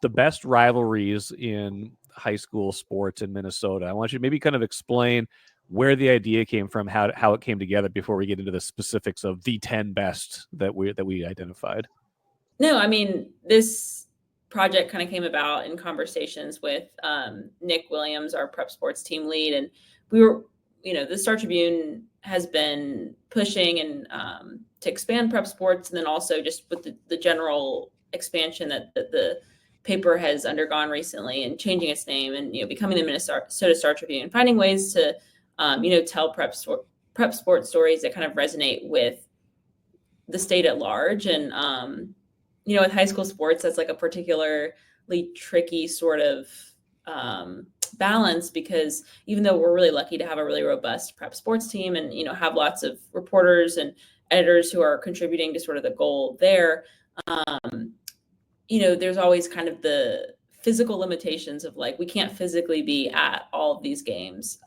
the best rivalries in high school sports in Minnesota. I want you to maybe kind of explain where the idea came from, how it came together before we get into the specifics of the 10 best that we identified. No, I mean, this project kind of came about in conversations with Nick Williams, our prep sports team lead. And we were, the Star Tribune has been pushing and to expand prep sports. And then also just with the general expansion that the paper has undergone recently and changing its name and, becoming the Minnesota Star Tribune, finding ways to, tell prep sports stories that kind of resonate with the state at large. And, with high school sports, that's like a particularly tricky sort of balance, because even though we're really lucky to have a really robust prep sports team and, have lots of reporters and editors who are contributing to sort of the goal there, there's always kind of the physical limitations of like, we can't physically be at all of these games,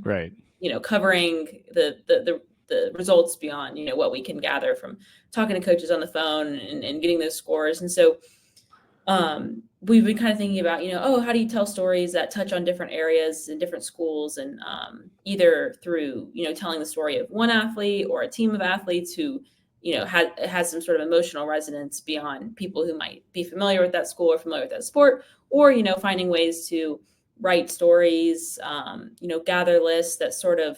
right. Covering the results beyond, what we can gather from talking to coaches on the phone and getting those scores. And so we've been kind of thinking about, how do you tell stories that touch on different areas and different schools, and either through, telling the story of one athlete or a team of athletes who, has some sort of emotional resonance beyond people who might be familiar with that school or familiar with that sport, or, finding ways to write stories, gather lists that sort of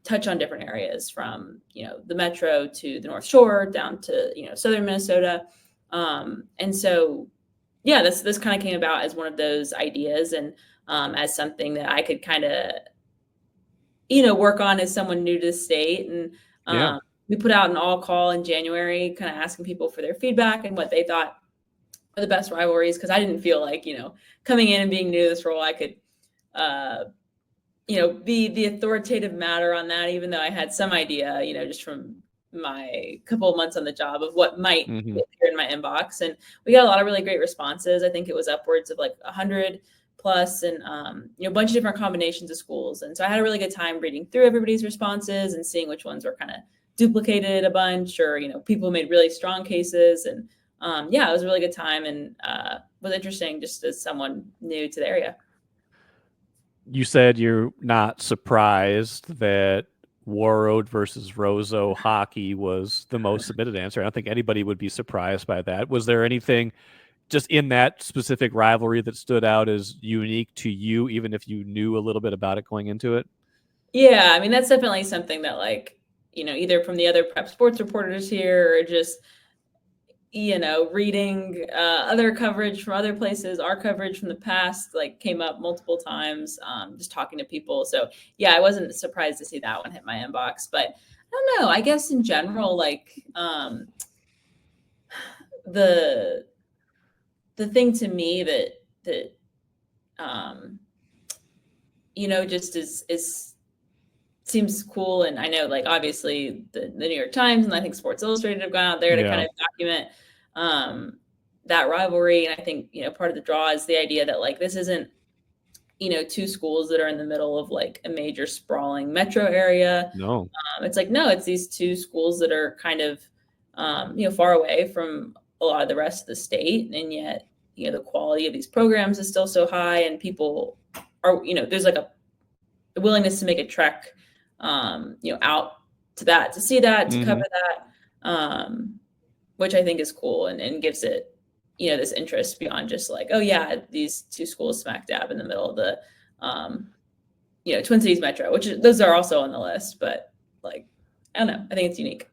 touch on different areas from, the Metro to the North Shore down to, Southern Minnesota. And so, yeah, this kind of came about as one of those ideas, and as something that I could kind of, work on as someone new to the state. And we put out an all call in January, kind of asking people for their feedback and what they thought were the best rivalries. Cause I didn't feel like, coming in and being new to this role, I could, be the authoritative matter on that, even though I had some idea, just from my couple of months on the job of what might appear in my inbox. And we got a lot of really great responses. I think it was upwards of like 100 plus, and, a bunch of different combinations of schools. And so I had a really good time reading through everybody's responses and seeing which ones were kind of duplicated a bunch, or, people made really strong cases. And it was a really good time, and was interesting just as someone new to the area. You said you're not surprised that Warroad versus Roseau hockey was the most submitted answer. I don't think anybody would be surprised by that. Was there anything just in that specific rivalry that stood out as unique to you, even if you knew a little bit about it going into it? Yeah, I mean, that's definitely something that, like, either from the other prep sports reporters here, or just, reading other coverage from other places, our coverage from the past, like, came up multiple times, just talking to people. So yeah, I wasn't surprised to see that one hit my inbox. But I don't know, I guess in general, like, the thing to me that just is seems cool. And I know, like, obviously the New York Times and I think Sports Illustrated have gone out there to kind of document that rivalry. And I think, part of the draw is the idea that, like, this isn't, two schools that are in the middle of like a major sprawling metro area. No. It's like, no, it's these two schools that are kind of, far away from a lot of the rest of the state. And yet, the quality of these programs is still so high, and people are, there's like a willingness to make a trek, out to that, to see that, to cover that, which I think is cool, and gives it, this interest beyond just like, oh yeah, these two schools smack dab in the middle of the, Twin Cities Metro, which those are also on the list, but, like, I don't know, I think it's unique.